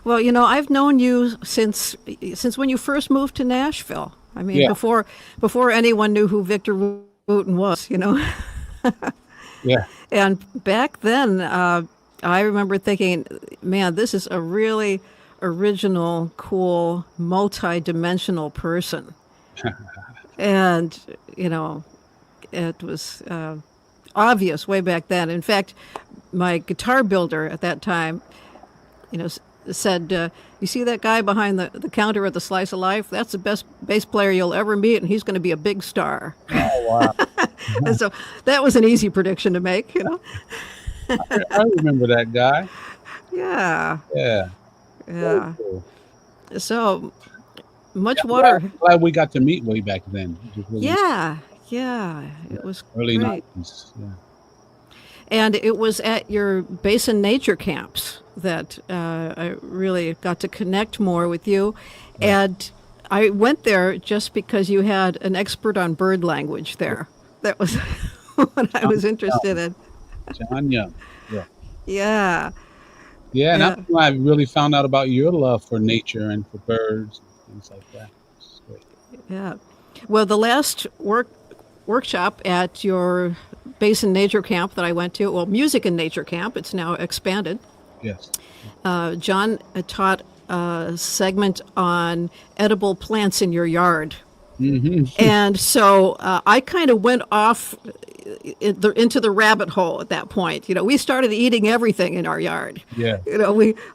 Well, I've known you since when you first moved to Nashville. I mean, Yeah, before anyone knew who Victor Wooten was. yeah, And back then, I remember thinking, man, this is a really original, cool, multi-dimensional person. And, you know, it was obvious way back then. In fact, my guitar builder at that time, said, "You see that guy behind the counter at the Slice of Life? That's the best bass player you'll ever meet, and he's going to be a big star." oh wow. And so that was an easy prediction to make. I remember that guy. Yeah, Yeah, very yeah. cool. So Yeah, much I'm glad, water. glad we got to meet way back then. It was really nice. Yeah, yeah. Yeah, It was early great. '90s. Yeah, And it was at your basin nature camps that I really got to connect more with you. right. And I went there just because you had an expert on bird language Yeah. there. That was what I John was interested Young. in. John Young. Yeah. Yeah, Yeah, and that's yeah, when I really found out about your love for nature and for birds and things like that. It's great. yeah. Well, the last workshop at your basin nature camp that I went to, well, music and nature camp, it's now expanded. Yes. John taught a segment on edible plants in your yard. Hmm. And so I kind of went off into the rabbit hole at that point. We started eating everything in our yard. Yeah.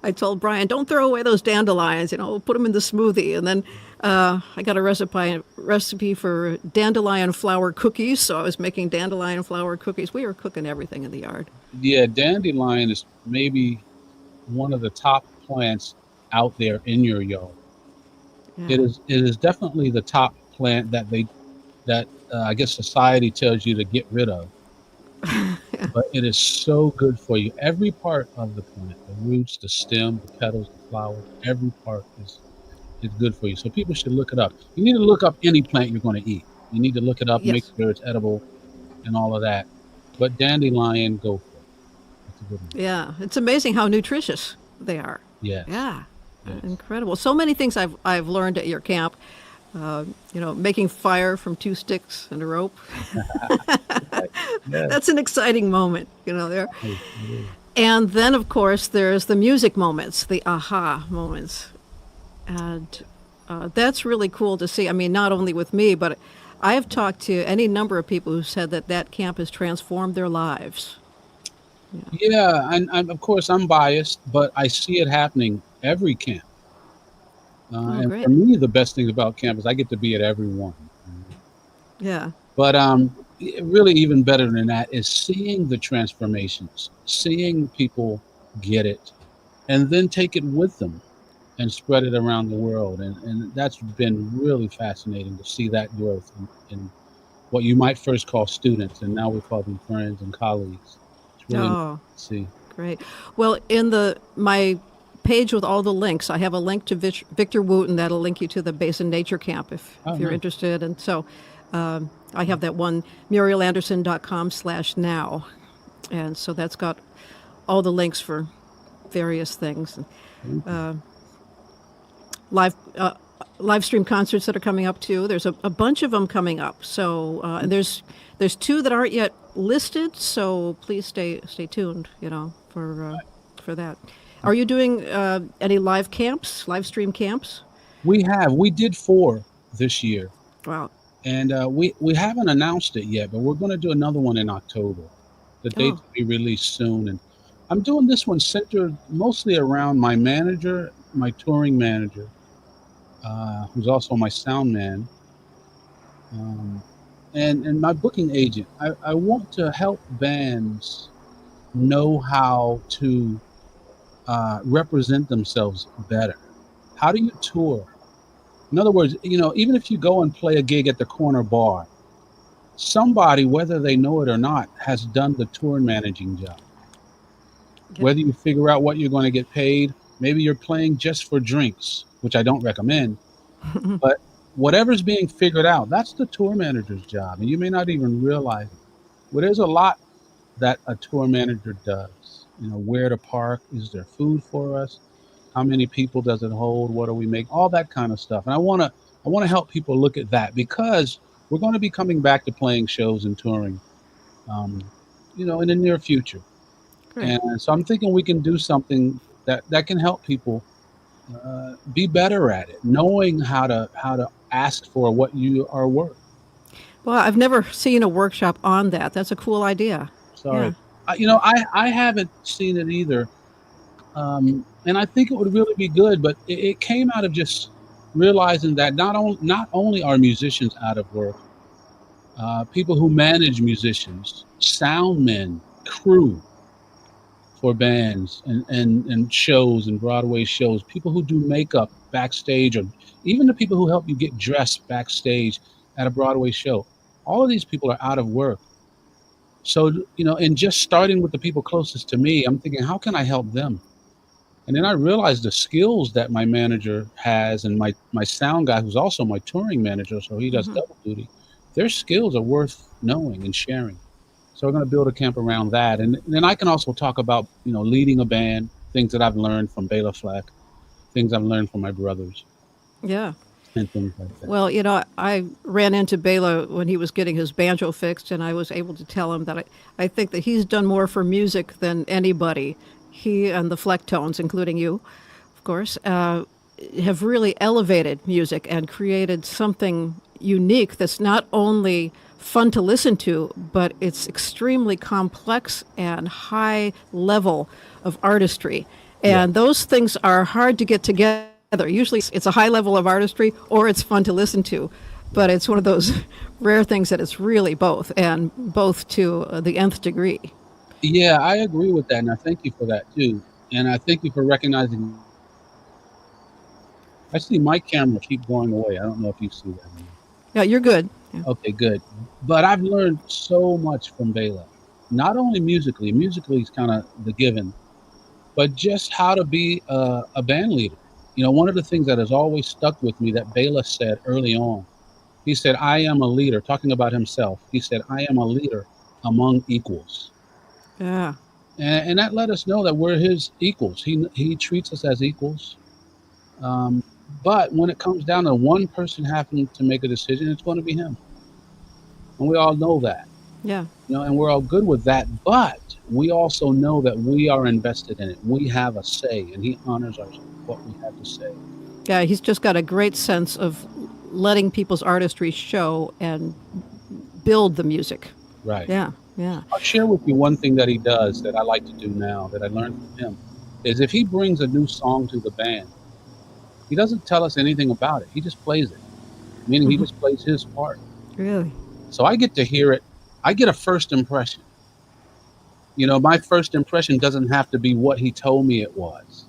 I told Brian, don't throw away those dandelions. We'll put them in the smoothie. And then I got a recipe for dandelion flour cookies. So I was making dandelion flour cookies. We were cooking everything in the yard. Yeah, dandelion is maybe one of the top plants out there in your yard. Yeah. It is definitely the top plant that I guess society tells you to get rid of. But it is so good for you. Every part of the plant, the roots, the stem, the petals, the flowers, every part is good for you. So people should look it up. You need to look up any plant you're going to eat. You need to look it up, make Yes. sure it's edible and all of that. But dandelion, go for it. That's a good one. Yeah. It's amazing how nutritious they are. Yes. Yeah. Yes. Incredible. So many things I've learned at your camp. Making fire from two sticks and a rope. Right. Yes. That's an exciting moment, there. It is. And then, of course, there's the music moments, the aha moments. And that's really cool to see. I mean, not only with me, but I have talked to any number of people who said that camp has transformed their lives. Yeah. Yeah, and of course I'm biased, but I see it happening every camp. Oh, And for great. me, the best thing about camp is I get to be at every one. Yeah. But really, even better than that is seeing the transformations, seeing people get it, and then take it with them and spread it around the world. And that's been really fascinating to see that growth in what you might first call students, and now we call them friends and colleagues. It's really nice Oh, to see. great. Well, in the my page with all the links, I have a link to Victor Wooten that'll link you to the Basin Nature Camp Oh, if you're nice. interested. And so I have that one, murielanderson.com/now. And so that's got all the links for various things. Thank you. Live live stream concerts that are coming up too. There's a bunch of them coming up. So and there's two that aren't yet listed. So please stay tuned. For that. Are you doing any live stream camps? We did 4 this year, Wow. and we haven't announced it yet, but we're going to do another one in October. The dates Oh, will be released soon, and I'm doing this one centered mostly around my manager, my touring manager, who's also my sound man, um, and my booking agent. I want to help bands know how to represent themselves better. How do you tour? In other words, even if you go and play a gig at the corner bar, somebody, whether they know it or not, has done the tour managing job. yeah. Whether you figure out what you're going to get paid, maybe you're playing just for drinks, which I don't recommend, but whatever's being figured out, that's the tour manager's job. And you may not even realize it. Well, there's a lot that a tour manager does. Where to park, is there food for us? How many people does it hold? What do we make? All that kind of stuff. And I want to help people look at that because we're going to be coming back to playing shows and touring, um, in the near future. Great. And so I'm thinking we can do something that can help people be better at it, knowing how to ask for what you are worth. Well, I've never seen a workshop on that. That's a cool idea. Yeah. Sorry, I haven't seen it either, and I think it would really be good. But it came out of just realizing that not only are musicians out of work, people who manage musicians, sound men, crew for bands and shows and Broadway shows, people who do makeup backstage, or even the people who help you get dressed backstage at a Broadway show. All of these people are out of work. So, and just starting with the people closest to me, I'm thinking, how can I help them? And then I realized the skills that my manager has and my sound guy, who's also my touring manager, so he does Hmm. double duty, their skills are worth knowing and sharing. So we're going to build a camp around that. And then I can also talk about, leading a band, things that I've learned from Béla Fleck, things I've learned from my brothers, Yeah. and things like that. Well, I ran into Bela when he was getting his banjo fixed, and I was able to tell him that I think that he's done more for music than anybody. He and the Flecktones, including you, of course, have really elevated music and created something unique that's not only fun to listen to, but it's extremely complex and high level of artistry. Yeah. And those things are hard to get together. Usually it's a high level of artistry or it's fun to listen to. But it's one of those rare things that it's really both, and both to the nth degree. Yeah, I agree with that. And I thank you for that too. And I thank you for recognizing. I see my camera keep going away. I don't know if you see that or not. Yeah, you're good. Yeah. Okay, good. But I've learned so much from Bela. Not only musically is kind of the given, but just how to be a band leader. One of the things that has always stuck with me that Bela said early on, he said, I am a leader, talking about himself. He said, I am a leader among equals. Yeah. And that let us know that we're his equals. He treats us as equals. Um, but when it comes down to one person having to make a decision, it's going to be him. And we all know that. Yeah. And we're all good with that. But we also know that we are invested in it. We have a say, and he honors what we have to say. Yeah, he's just got a great sense of letting people's artistry show and build the music. Right. Yeah. Yeah. I'll share with you one thing that he does that I like to do now that I learned from him is if he brings a new song to the band, he doesn't tell us anything about it. He just plays it, meaning he Hmm. just plays his part. Really? So I get to hear it. I get a first impression. My first impression doesn't have to be what he told me it was.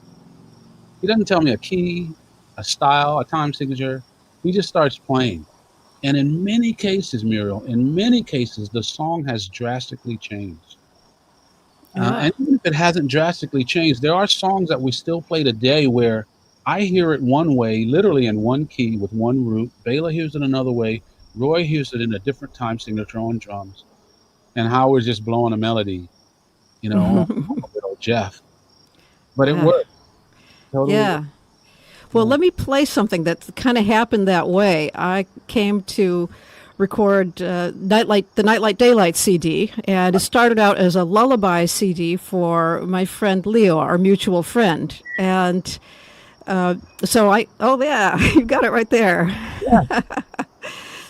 He doesn't tell me a key, a style, a time signature. He just starts playing. And in many cases, Muriel, in many cases, the song has drastically changed. Yeah. And even if it hasn't drastically changed, there are songs that we still play today where I hear it one way, literally in one key with one root. Béla hears it another way. Roy hears it in a different time signature on drums. And Howard's just blowing a melody, on with old Jeff. But it Yeah. works. Totally works. Yeah. Well, Yeah. let me play something that kind of happened that way. I came to record the Nightlight Daylight CD, and it started out as a lullaby CD for my friend Leo, our mutual friend. And oh yeah, you got it right there. Yeah.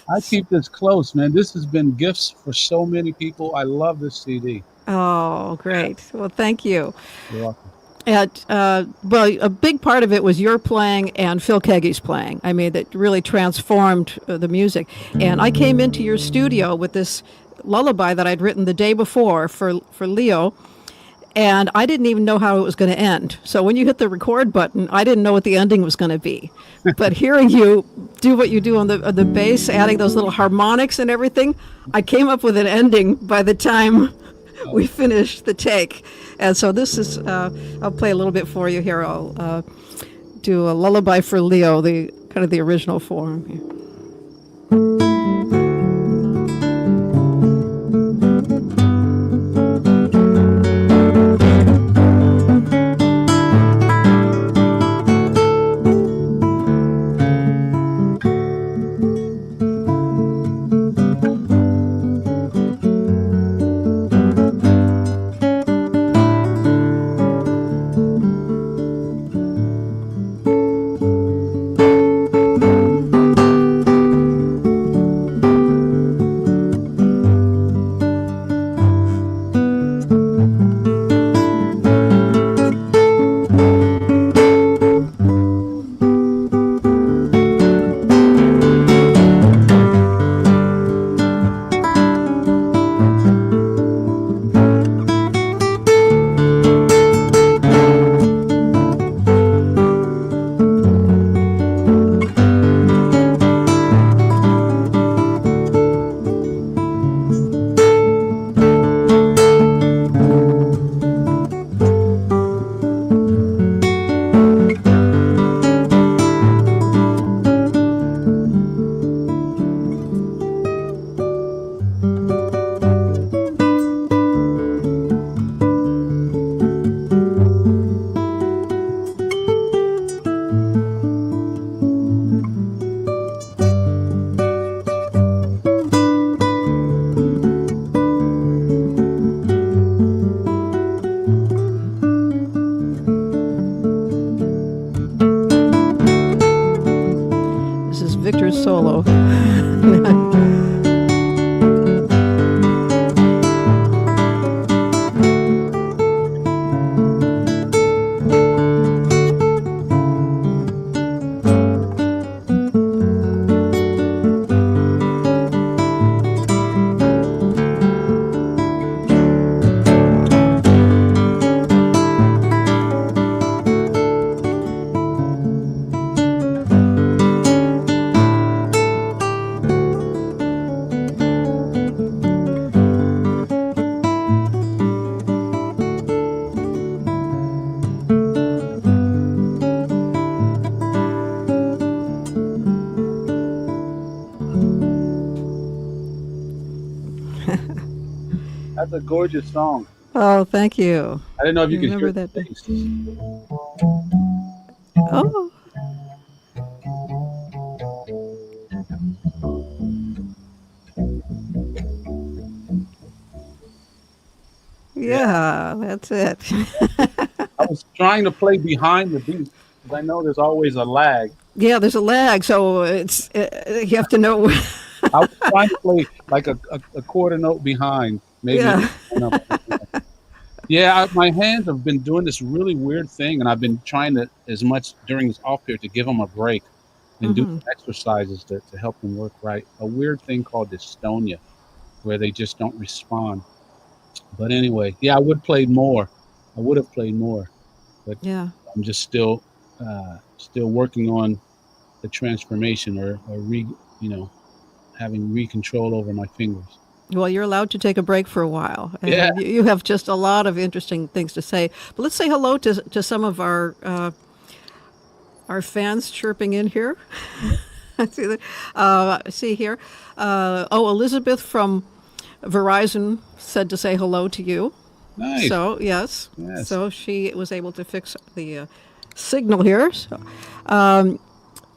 I keep this close, man. This has been gifts for so many people. I love this CD. Oh, great. Well, thank you. You're welcome. And, well, a big part of it was your playing and Phil Keaggy's playing. I mean, that really transformed the music. And I came into your studio with this lullaby that I'd written the day before for Leo, and I didn't even know how it was going to end. So when you hit the record button, I didn't know what the ending was going to be. But hearing you do what you do on the bass, adding those little harmonics and everything, I came up with an ending by the time we finished the take. And so this is, I'll play a little bit for you here. I'll do a lullaby for Leo, the kind of the original form. solo. That's a gorgeous song. Oh, thank you. I didn't know if I you could hear remember that. the bass. Oh, Yeah, yeah, that's it. I was trying to play behind the beat because I know there's always a lag. Yeah, there's a lag, so it's you have to know. I was trying to play like a quarter note behind, maybe. Yeah. Yeah, my hands have been doing this really weird thing, and I've been trying to, as much during this off period, to give them a break and do Hmm. some exercises to help them work right. A weird thing called dystonia, where they just don't respond. But anyway, yeah, I would play more. I would have played more, but Yeah. I'm just still working on the transformation or you know, having control over my fingers. Well, you're allowed to take a break for a while, Yeah. and you have just a lot of interesting things to say. But let's say hello to some of our fans chirping in here. see that? See here. Oh, Elizabeth from Verizon said to say hello to you. Nice. So yes, Yes. so she was able to fix the signal here. So,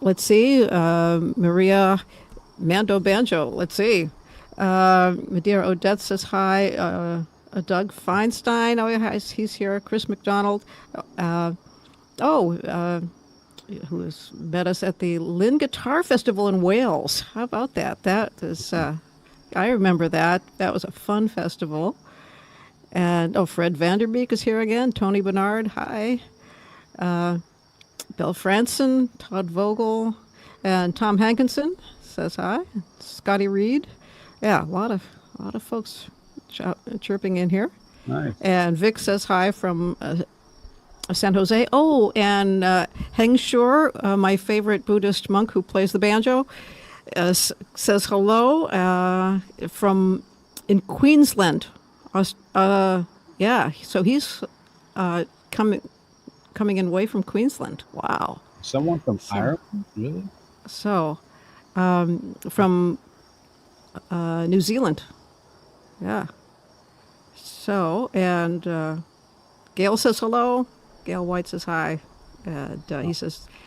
let's see, Maria Mando Banjo. Let's see, Madeira Odette says hi. Doug Feinstein. Oh, yeah, he's here. Chris McDonald. Uh, oh, who has met us at the Lynn Guitar Festival in Wales. How about that? That is, I remember that. That was a fun festival. And oh, Fred Vanderbeek is here again. Tony Bernard, hi. Bill Franson, Todd Vogel, and Tom Hankinson says hi. Scotty Reed, yeah, a lot of folks chirping in here. Nice. And Vic says hi from San Jose. Oh, and Heng Shur, my favorite Buddhist monk who plays the banjo, says hello from in Queensland. Yeah, so he's coming in way from Queensland. Wow. Someone from So, Ireland, really? so from New Zealand. Yeah. So, and Gail says hello. Gail White says hi. And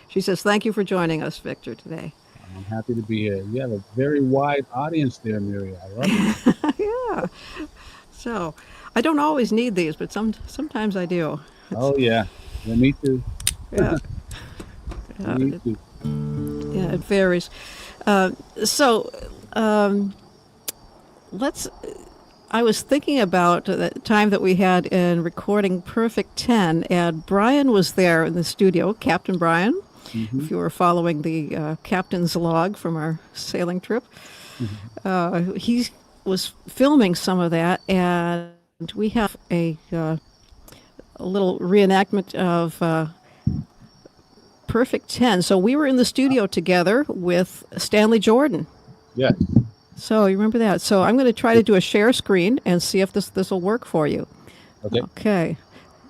she says, thank you for joining us, Victor, today. I'm happy to be here. You have a very wide audience there, Miri. I love it. Yeah. So, I don't always need these, but sometimes I do. Oh yeah, yeah, me too. Yeah. Me It, too. yeah, it varies. So, let's. I was thinking about the time that we had in recording Perfect 10, and Brian was there in the studio, Cap'n Bryan, Hmm. if you were following the captain's log from our sailing trip. He was filming some of that, and we have a little reenactment of Perfect 10. So we were in the studio together with Stanley Jordan. Yes. So you remember that. So I'm going to try to do a share screen and see if this will work for you. Okay. Okay.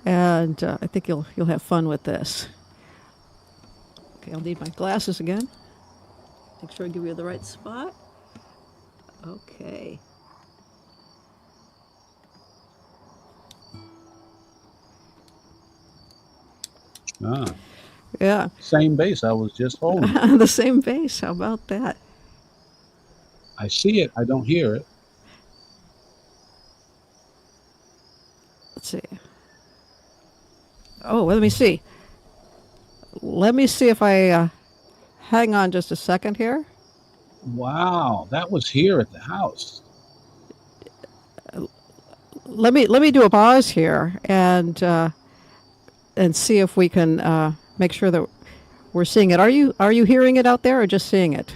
And I think you'll have fun with this. Okay, I'll need my glasses again. Make sure I give you the right spot. Okay. Ah, Yeah. same bass I was just holding. The same bass. How about that? I see it. I don't hear it. Let's see. Oh, well, let me see. Let me see if I hang on just a second here. Wow, that was here at the house. Let me do a pause here and see if we can make sure that we're seeing it. Are you hearing it out there or just seeing it?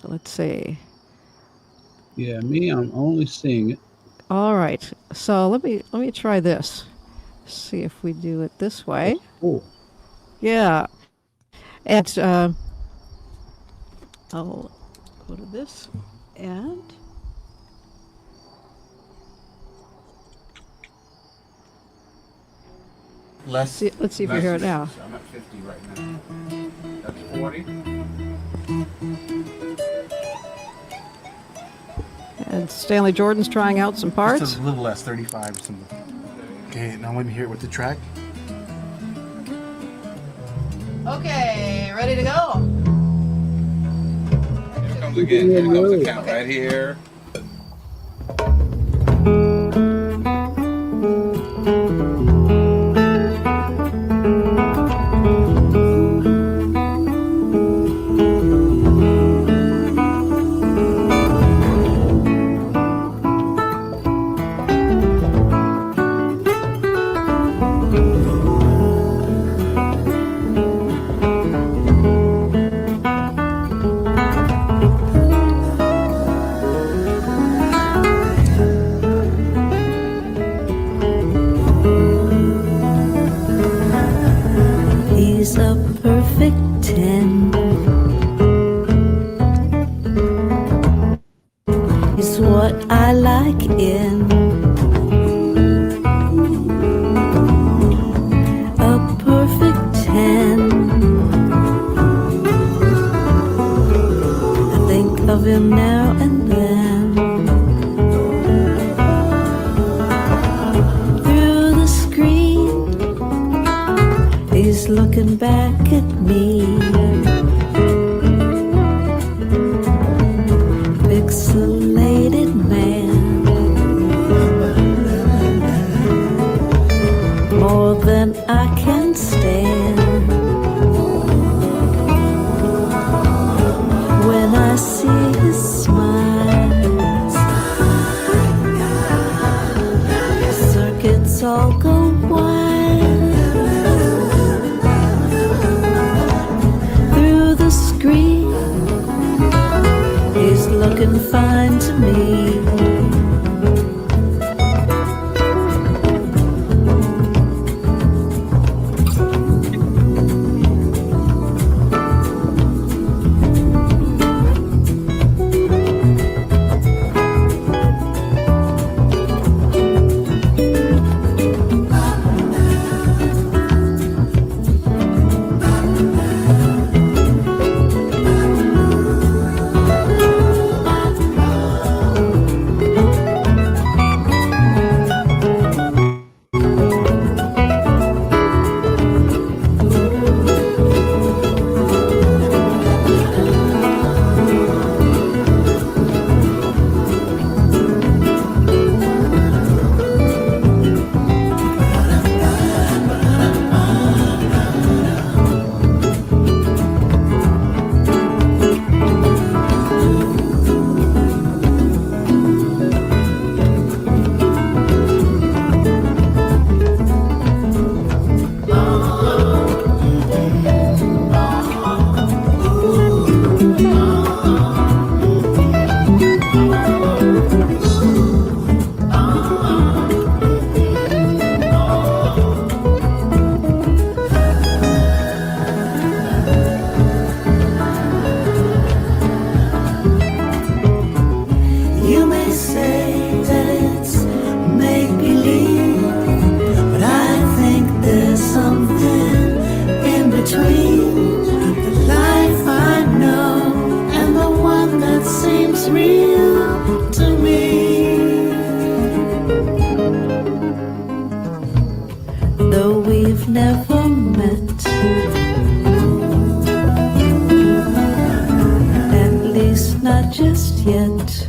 Let's see. Yeah, me, I'm only seeing it. All right. So let me try this. See if we do it this way. That's cool. Yeah. And I'll go to this and let's see if you hear it now. I'm at 50 right now. That's 40. And Stanley Jordan's trying out some parts. Just a little less, 35 or something. Okay, now let me hear it with the track. Okay, ready to go. Here comes again. Here comes the count right here. He's a perfect 10. He's what I like in a perfect 10. I think of him now and then. Through the screen, he's looking back at me. Pixelated man, more than I can stand. When I see his smile, circuits all go wild. Through the screen, he's looking fine to me. You may say that it's make-believe, but I think there's something in between the life I know and the one that seems real to me. Though we've never met, at least not just yet.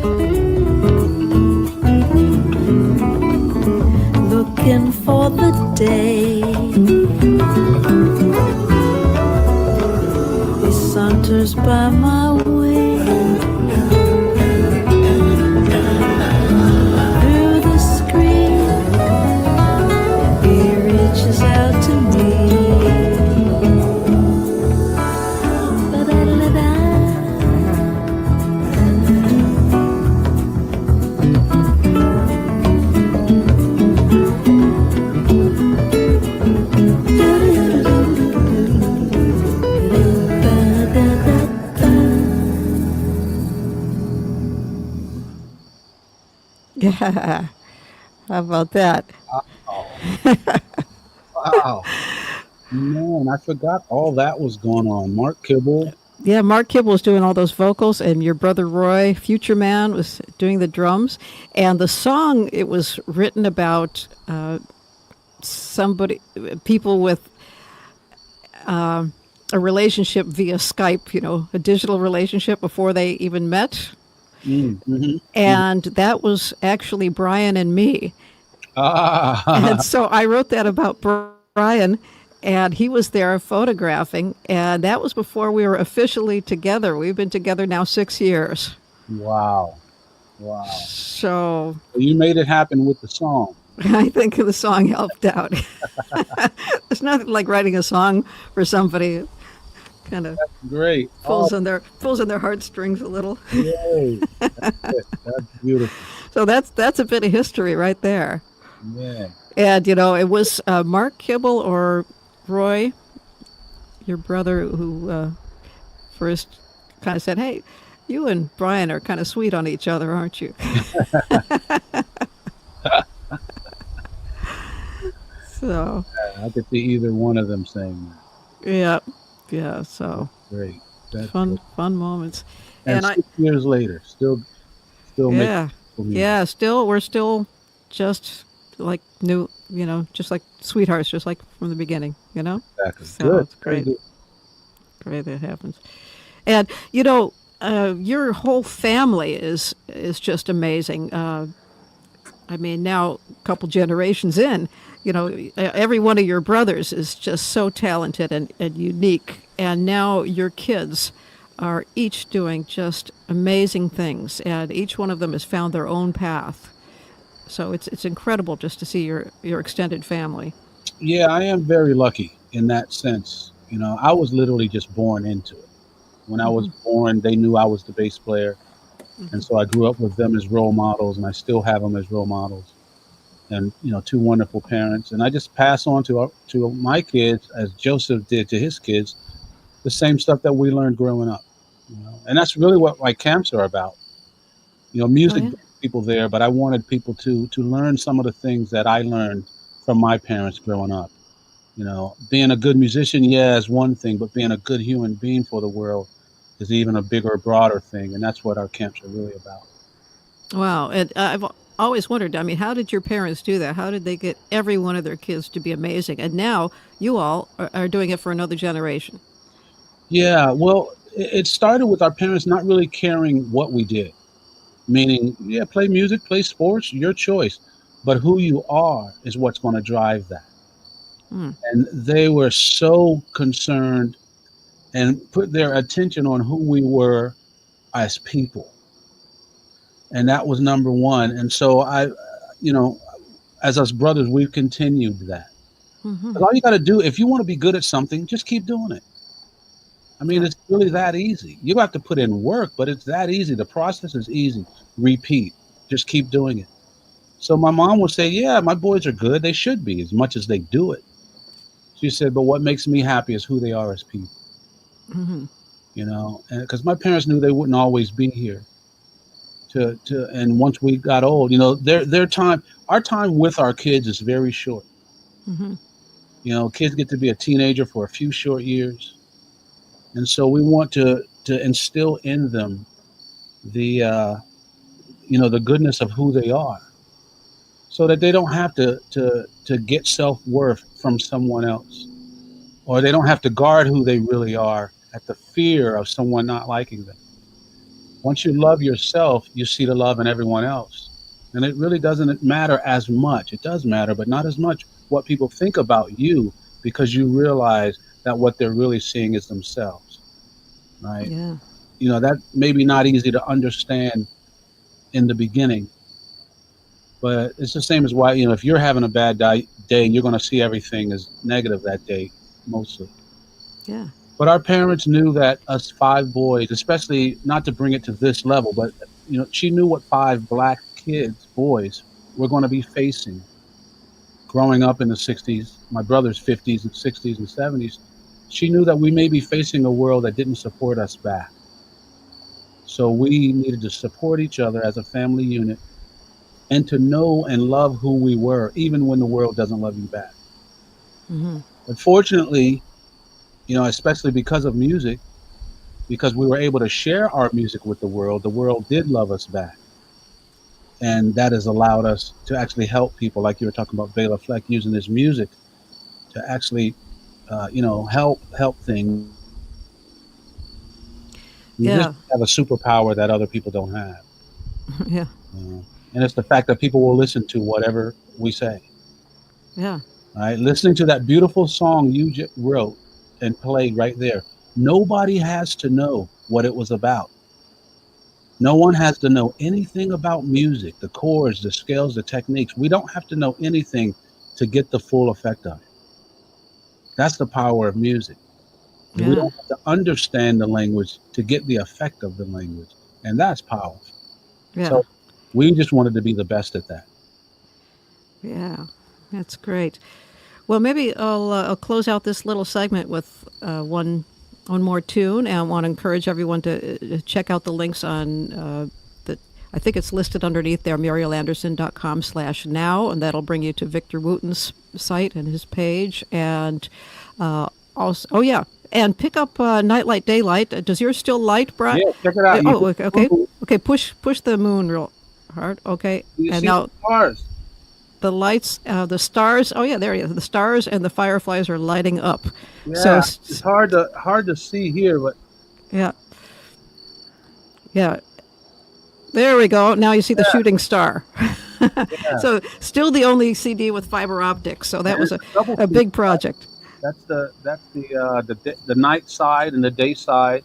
Looking for the day he saunters by my way. Yeah. How about that? Oh, wow. Man, I forgot all that was going on. Mark Kibble. Yeah, Mark Kibble was doing all those vocals, and your brother Roy, Future Man, was doing the drums. And the song, it was written about somebody, people with a relationship via Skype, a digital relationship before they even met. Mm. And that was actually Brian and me. Ah, And so I wrote that about Brian, and he was there photographing. And that was before we were officially together. We've been together now 6 years. wow. Wow. So So you made it happen with the song. I think the song helped out. There's nothing like writing a song for somebody. Kind of Great. Oh, pulls on their heartstrings a little. yay. That's beautiful. So that's a bit of history right there. Yeah. And it was Mark Kibble or Roy, your brother, who first kind of said, "Hey, you and Brian are kind of sweet on each other, aren't you?" So I could see either one of them saying yeah, yeah. So that. Great. That's fun, great. fun moments. And And I 6 years later, still making yeah, music. yeah. We're still just like new, just like sweethearts, just like from the beginning. Exactly. So Good. it's Very great, good. great that happens. And your whole family is just amazing. I mean, now a couple generations in, every one of your brothers is just so talented and unique. And now your kids are each doing just amazing things, and each one of them has found their own path. So it's incredible just to see your extended family. Yeah, I am very lucky in that sense. I was literally just born into it. When I was born, they knew I was the bass player. And so I grew up with them as role models, and I still have them as role models. And two wonderful parents. And I just pass on to my kids, as Joseph did to his kids, the same stuff that we learned growing up. And that's really what my camps are about. Oh Music yeah, brings people there, but I wanted people to learn some of the things that I learned from my parents growing up. Being a good musician, yeah, is one thing, but being a good human being for the world is even a bigger, broader thing, and that's what our camps are really about. wow. And I've always wondered. I mean, how did your parents do that? How did they get every one of their kids to be amazing? And now you all are doing it for another generation. Yeah, well, it started with our parents not really caring what we did, meaning, yeah, play music, play sports, your choice, but who you are is what's going to drive that. Hmm. And they were so concerned and put their attention on who we were as people. And that was number one. And so you know, as us brothers, we've continued that. Hmm. 'Cause all you got to do, if you want to be good at something, just keep doing it. I mean, Yeah. it's really that easy. You have to put in work, but it's that easy. The process is easy. Repeat. Just keep doing it. So my mom would say, "Yeah, my boys are good. They should be as much as they do it." She said, "But what makes me happy is who they are as people." Hmm. And because my parents knew they wouldn't always be here. And once we got old, their time, our time with our kids is very short. Hmm. Kids get to be a teenager for a few short years, and so we want to instill in them the the goodness of who they are, so that they don't have to get self-worth from someone else, or they don't have to guard who they really are at the fear of someone not liking them. Once you love yourself, you see the love in everyone else, and it really doesn't matter as much. It does matter, but not as much what people think about you, because you realize that what they're really seeing is themselves, right? Yeah. That may be not easy to understand in the beginning, but it's the same as why, if you're having a bad day, you're going to see everything as negative that day, mostly. Yeah. But our parents knew that us five boys, especially, not to bring it to this level, but she knew what five black kids, boys, were going to be facing growing up in the 60s, my brother's 50s and 60s and 70s. She knew that we may be facing a world that didn't support us back. So we needed to support each other as a family unit, and to know and love who we were, even when the world doesn't love you back. Hmm. But fortunately, especially because of music, because we were able to share our music with the world did love us back. And that has allowed us to actually help people, like you were talking about Béla Fleck using his music to actually, help things. Yeah. Musicians have a superpower that other people don't have. Yeah. And it's the fact that people will listen to whatever we say. Yeah. Right? Listening to that beautiful song you wrote and played right there. Nobody has to know what it was about. No one has to know anything about music, the chords, the scales, the techniques. We don't have to know anything to get the full effect of it. That's the power of music. We Yeah. don't have to understand the language to get the effect of the language. And that's powerful. Yeah. So we just wanted to be the best at that. Yeah. That's great. Well, maybe I'll close out this little segment with one more tune, and I want to encourage everyone to check out the links on the. I think it's listed underneath there, murielanderson.com/now, and that'll bring you to Victor Wooten's site and his page, and also, oh yeah, and pick up Nightlight Daylight. Does yours still light, Brian? Yeah, check it out. Oh, okay, okay, okay. Push the moon real hard. Okay, You and see now the stars. the lights, the stars. Oh yeah, there he is. The stars and the fireflies are lighting up. So Yeah, it's hard to see here, but yeah, yeah. There we go. Now you see the shooting star. yeah, So still the only CD with fiber optics. So that and was it's double a feature. big project. That's the night side and the day side.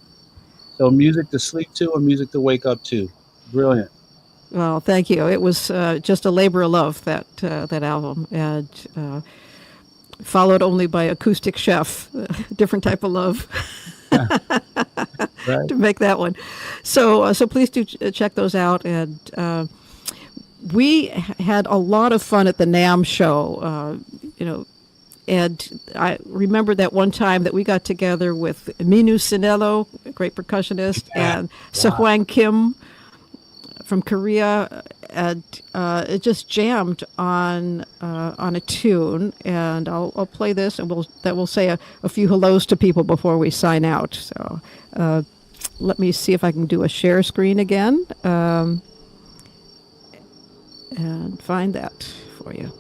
So music to sleep to and music to wake up to. Brilliant. Well, thank you. It was just a labor of love, that album, and followed only by Acoustic Chef, different type of love. Right. To make that one. So please do check those out. And we had a lot of fun at the NAMM show, and I remember that one time that we got together with Minu Sinello, a great percussionist, and Sehwang Kim from Korea, and it just jammed on a tune. And I'll play this, and we'll say a few hellos to people before we sign out. So let me see if I can do a share screen again, and find that for you.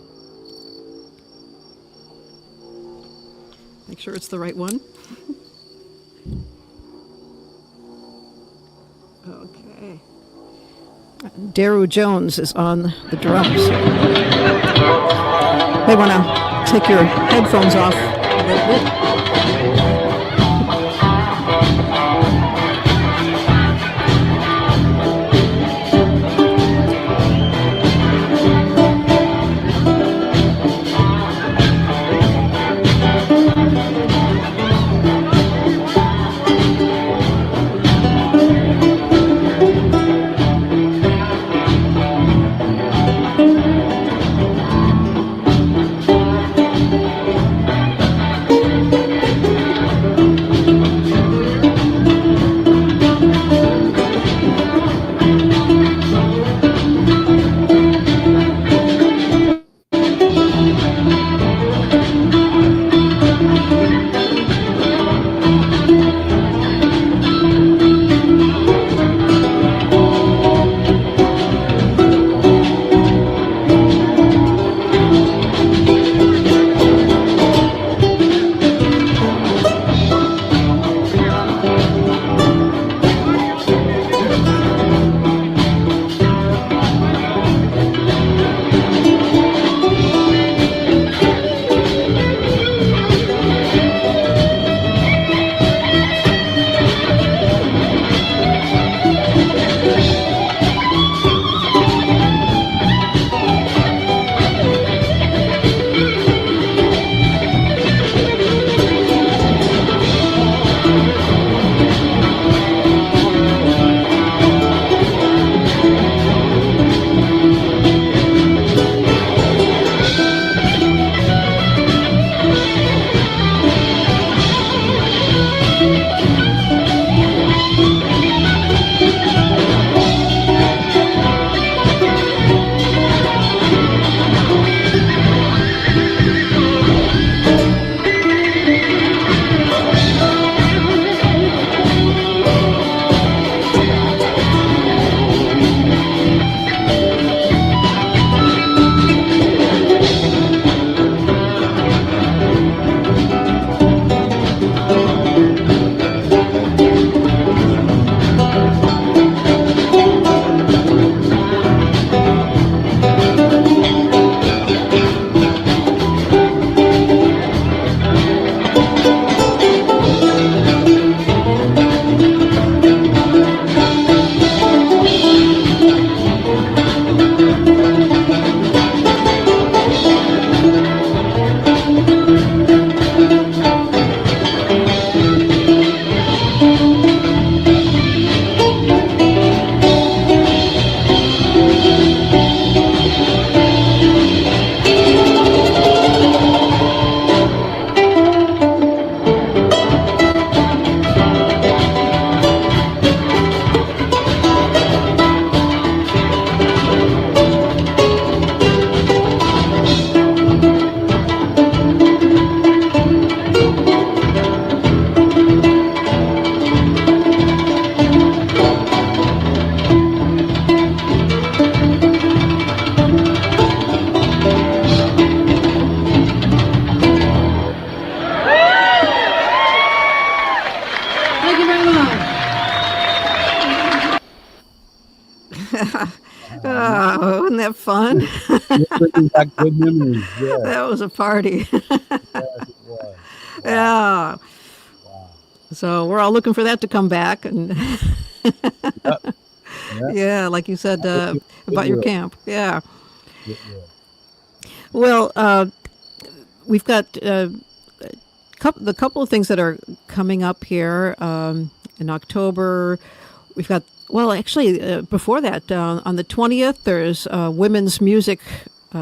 Make sure it's the right one. Okay. Daru Jones is on the drums. May want to take your headphones off a little bit. that fun? You're bringing back good memories. Yeah, That was a party. yes, it was. Wow, Yeah. wow. So we're all looking for that to come back. And Yep, yep. yeah, like you said It about your will. camp. Yeah. It will. Well, we've got the couple of things that are coming up here in October. We've got, well, actually, before that, on the 20th, there's a Women's Music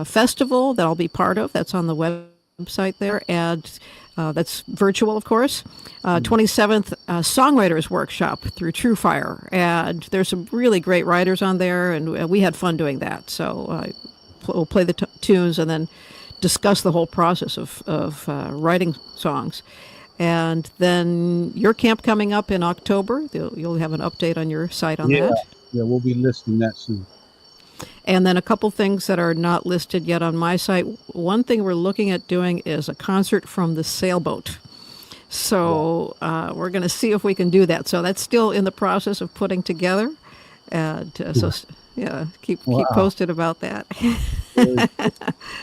Festival that I'll be part of. That's on the website there, and that's virtual, of course. 27th, Songwriters Workshop through True Fire. And there's some really great writers on there, and we had fun doing that. So we'll play the tunes and then discuss the whole process of writing songs. And then your camp coming up in October. You'll have an update on your site on Yeah, that. yeah. We'll be listing that soon. And then a couple things that are not listed yet on my site. One thing we're looking at doing is a concert from the sailboat. So we're going to see if we can do that. So that's still in the process of putting together. And yeah, keep posted about that. Very good.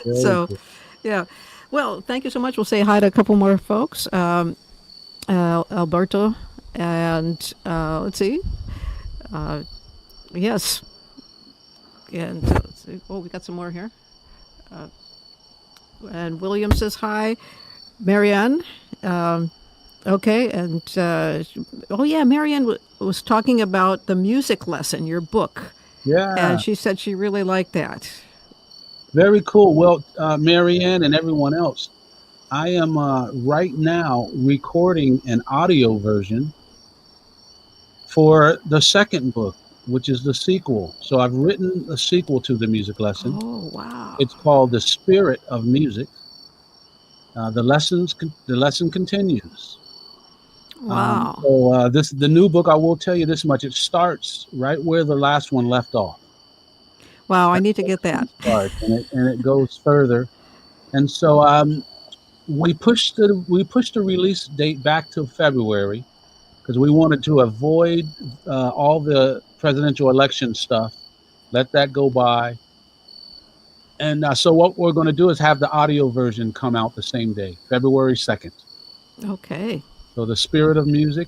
Very So, good. yeah. Well, thank you so much. We'll say hi to a couple more folks. Alberto, and let's see. Yes. And let's see. Oh, we got some more here. And William says hi. Marianne. Okay. And oh, yeah, Marianne was talking about the music lesson, your book. Yeah. And she said she really liked that. Very cool. Well, Marianne and everyone else, I am right now recording an audio version for the second book, which is the sequel. So I've written a sequel to the music lesson. Oh, wow. It's called The Spirit of Music. The lesson continues. Wow. So the new book, I will tell you this much: it starts right where the last one left off. Wow, I need to get that. And it goes further. And so we pushed the release date back to February because we wanted to avoid all the presidential election stuff. Let that go by. And so what we're going to do is have the audio version come out the same day, February 2nd. Okay. So The Spirit of Music.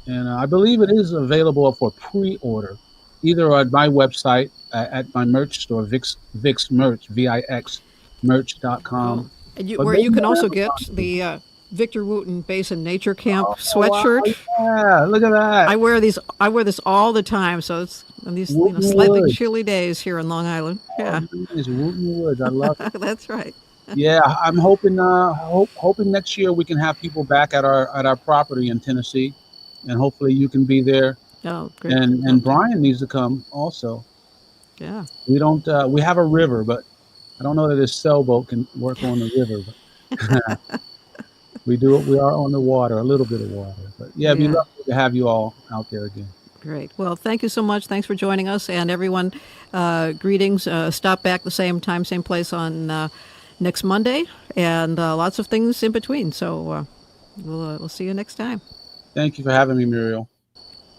And I believe it is available for pre-order, either on my website at my merch store, Vix Merch, VIX merch.com. And where you can also get the Victor Wooten Base and Nature Camp sweatshirt. Wow, yeah, look at that. I wear this all the time, so it's on these slightly chilly days here in Long Island. Yeah. It's Wooten Woods. I love it. That's right. Yeah, I'm hoping hoping next year we can have people back at our property in Tennessee, and hopefully you can be there. Oh, great. And Brian needs to come also. Yeah. We don't we have a river, but I don't know that this sailboat can work on the river. But we are on the water, a little bit of water. But yeah, it'd be lovely to have you all out there again. Great. Well, thank you so much. Thanks for joining us. And everyone, greetings. Stop back the same time, same place on next Monday. And lots of things in between. So we'll see you next time. Thank you for having me, Muriel.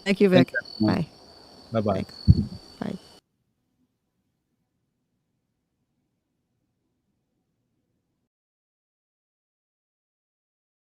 Thank you, Vic. Bye. Bye-bye. Thanks.